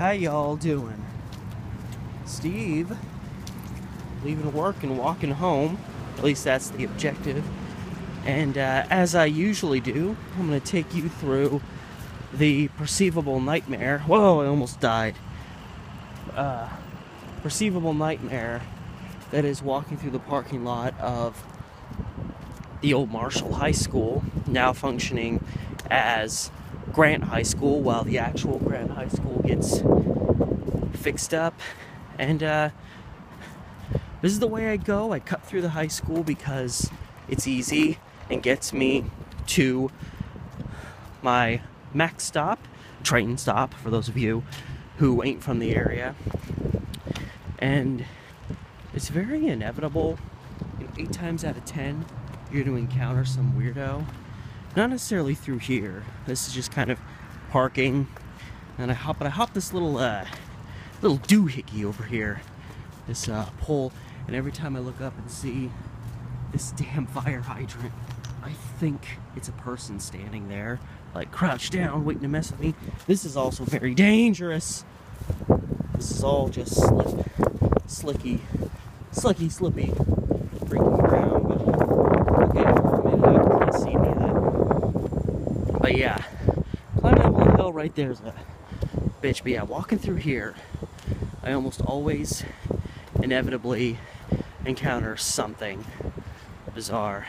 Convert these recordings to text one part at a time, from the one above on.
How y'all doing? Steve, leaving work and walking home. At least that's the objective. And as I usually do, I'm going to take you through the perceivable nightmare. Whoa, I almost died. Perceivable nightmare that is walking through the parking lot of the old Marshall High School, now functioning as Grant High School, while the actual Grant High School gets fixed up. And this is the way I go. I cut through the high school because it's easy and gets me to my max stop, train stop, for those of you who ain't from the area. And it's very inevitable. 8 times out of 10, you're going to encounter some weirdo. Not necessarily through here. This is just kind of parking. And I hop this little doohickey over here. This pole. And every time I look up and see this damn fire hydrant, I think it's a person standing there, like crouched down, waiting to mess with me. This is also very dangerous. This is all just slippy, freaking around. But okay, I made it out. You can't see any of that. But yeah, climbing up the hill right there is a bitch. But yeah, walking through here, I almost always inevitably encounter something bizarre.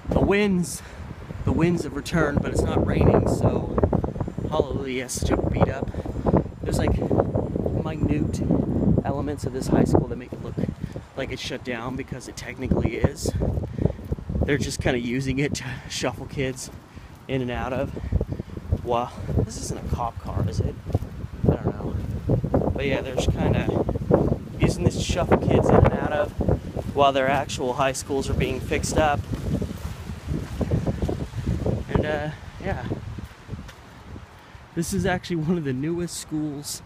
The winds have returned, but it's not raining, so hallelujah, yes, to beat up. There's like minute elements of this high school that make it look like it's shut down, because it technically is. They're just kind of using it to shuffle kids in and out of. Wow, this isn't a cop car, is it? I don't know. But yeah, they're just kind of using this to shuffle kids in and out of while their actual high schools are being fixed up. And yeah, this is actually one of the newest schools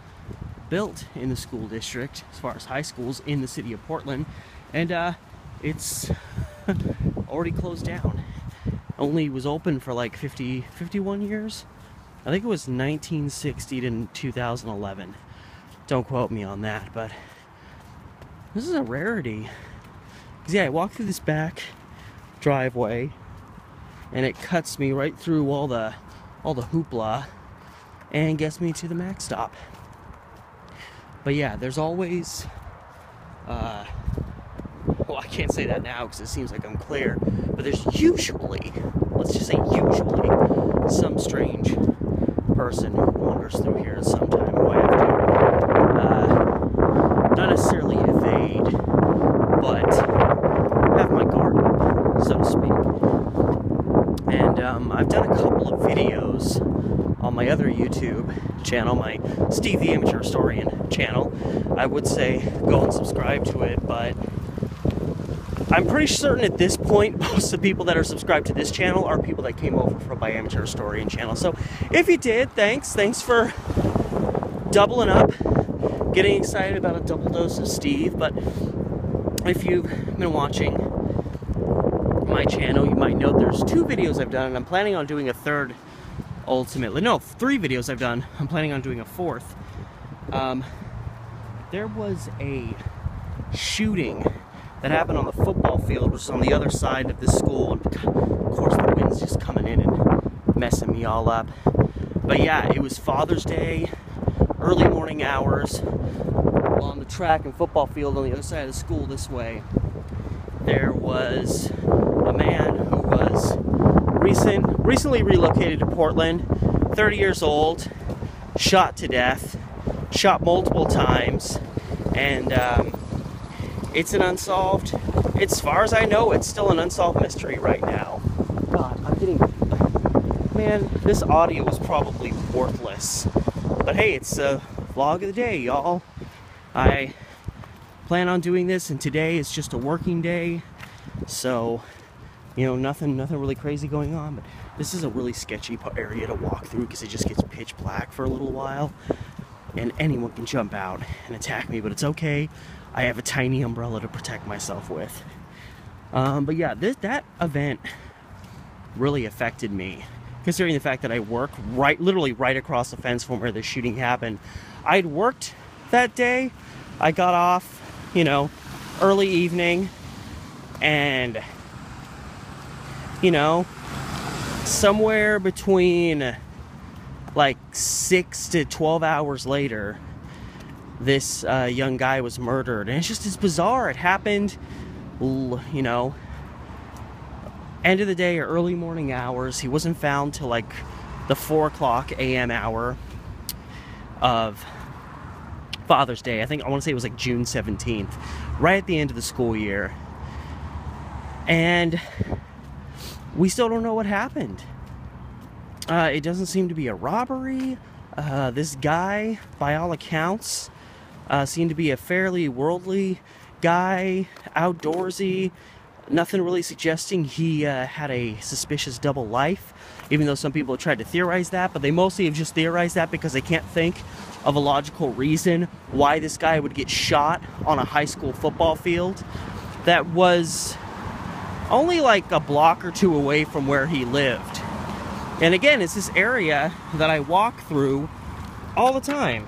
built in the school district as far as high schools in the city of Portland, and it's already closed down. Only was open for like 51 years. I think it was 1960 to 2011. Don't quote me on that, but this is a rarity. 'Cause yeah, I walk through this back driveway and it cuts me right through all the hoopla and gets me to the max stop. But yeah, there's always well, I can't say that now because it seems like I'm clear, but there's usually, let's just say usually, some strange person who wanders through here at some time who I have to not necessarily evade, but have my guard up, so to speak. And I've done a couple of videos on my other YouTube channel, my Steve the Amateur Historian channel. I would say go and subscribe to it, but I'm pretty certain at this point most of the people that are subscribed to this channel are people that came over from my Amateur Historian channel. So if you did, thanks for doubling up, getting excited about a double dose of Steve. But if you've been watching my channel, you might know there's 2 videos I've done, and I'm planning on doing a third ultimately. No, 3 videos I've done. I'm planning on doing a 4th. There was a shooting that happened on the football field, which is on the other side of this school, and of course the wind's just coming in and messing me all up. But yeah, it was Father's Day, early morning hours, on the track and football field on the other side of the school this way. There was a man who was recently relocated to Portland, 30 years old, shot to death, shot multiple times, and it's an unsolved, as far as I know, it's still an unsolved mystery right now. God, man, this audio is probably worthless, but hey, it's a vlog of the day, y'all. I plan on doing this, and today is just a working day, so you know, nothing really crazy going on. But this is a really sketchy area to walk through because it just gets pitch black for a little while, and anyone can jump out and attack me, but it's okay. I have a tiny umbrella to protect myself with. But yeah, that event really affected me considering the fact that I work literally right across the fence from where the shooting happened. I'd worked that day. I got off, you know, early evening, and, you know, somewhere between like 6 to 12 hours later, this young guy was murdered. And it's bizarre. It happened, you know, end of the day or early morning hours. He wasn't found till like the 4 o'clock a.m. hour of Father's Day. I want to say it was like June 17th, right at the end of the school year. And we still don't know what happened. It doesn't seem to be a robbery. This guy, by all accounts, seemed to be a fairly worldly guy, outdoorsy. Nothing really suggesting he had a suspicious double life, even though some people have tried to theorize that, but they mostly have just theorized that because they can't think of a logical reason why this guy would get shot on a high school football field that was only like a block or two away from where he lived. And again, it's this area that I walk through all the time,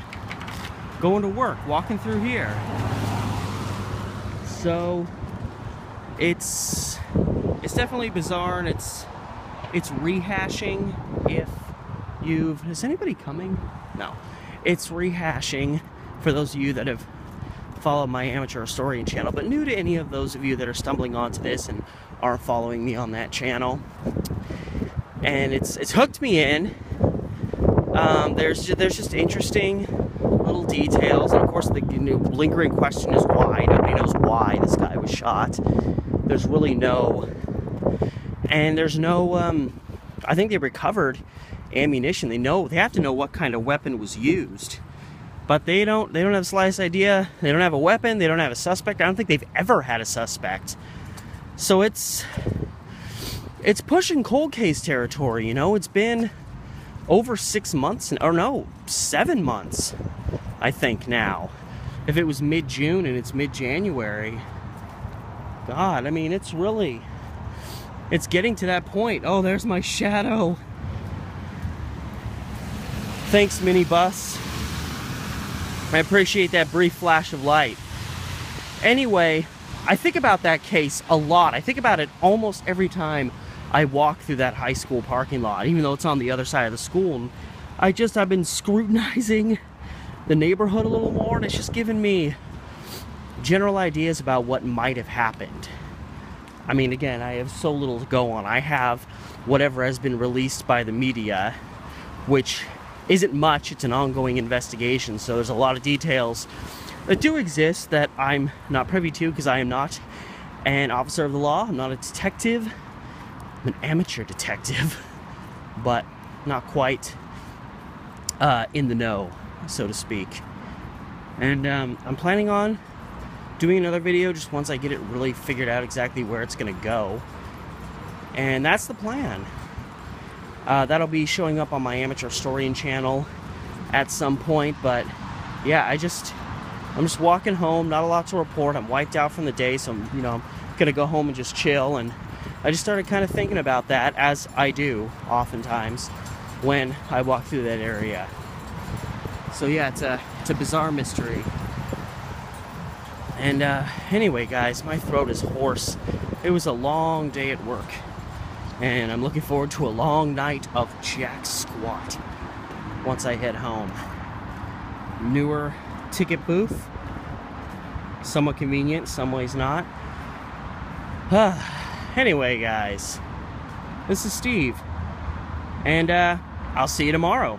going to work, walking through here. So it's definitely bizarre, and it's rehashing. If you've, is anybody coming? No. It's rehashing for those of you that have followed my amateur historian channel, but new to any of those of you that are stumbling onto this and aren't following me on that channel. And it's hooked me in. There's just interesting little details, and of course the lingering question is why. Nobody knows why this guy was shot. There's really no, and there's no. I think they recovered ammunition. They have to know what kind of weapon was used, but they don't have the slightest idea. They don't have a weapon. They don't have a suspect. I don't think they've ever had a suspect. So it's pushing cold case territory, you know. It's been over 6 months, or no, 7 months, I think now. If it was mid-June and it's mid-January, God, I mean, it's getting to that point. Oh, there's my shadow. Thanks, minibus. I appreciate that brief flash of light. Anyway, I think about that case a lot. I think about it almost every time I walk through that high school parking lot, even though it's on the other side of the school. And I've been scrutinizing the neighborhood a little more, and it's just given me general ideas about what might have happened. I mean, again, I have so little to go on. I have whatever has been released by the media, which isn't much. It's an ongoing investigation, so there's a lot of details that do exist that I'm not privy to, because I am not an officer of the law. I'm not a detective. I'm an amateur detective, but not quite in the know, so to speak. And I'm planning on doing another video just once I get it really figured out exactly where it's going to go. And that's the plan. That'll be showing up on my amateur historian channel at some point. But yeah, I'm just walking home, not a lot to report. I'm wiped out from the day, so I'm gonna go home and just chill. And I just started kind of thinking about that, as I do oftentimes when I walk through that area. So yeah, it's a bizarre mystery. And anyway, guys, my throat is hoarse. It was a long day at work, and I'm looking forward to a long night of jack squat once I head home. Newer ticket booth, somewhat convenient, some ways not. Anyway, guys, this is Steve, and I'll see you tomorrow.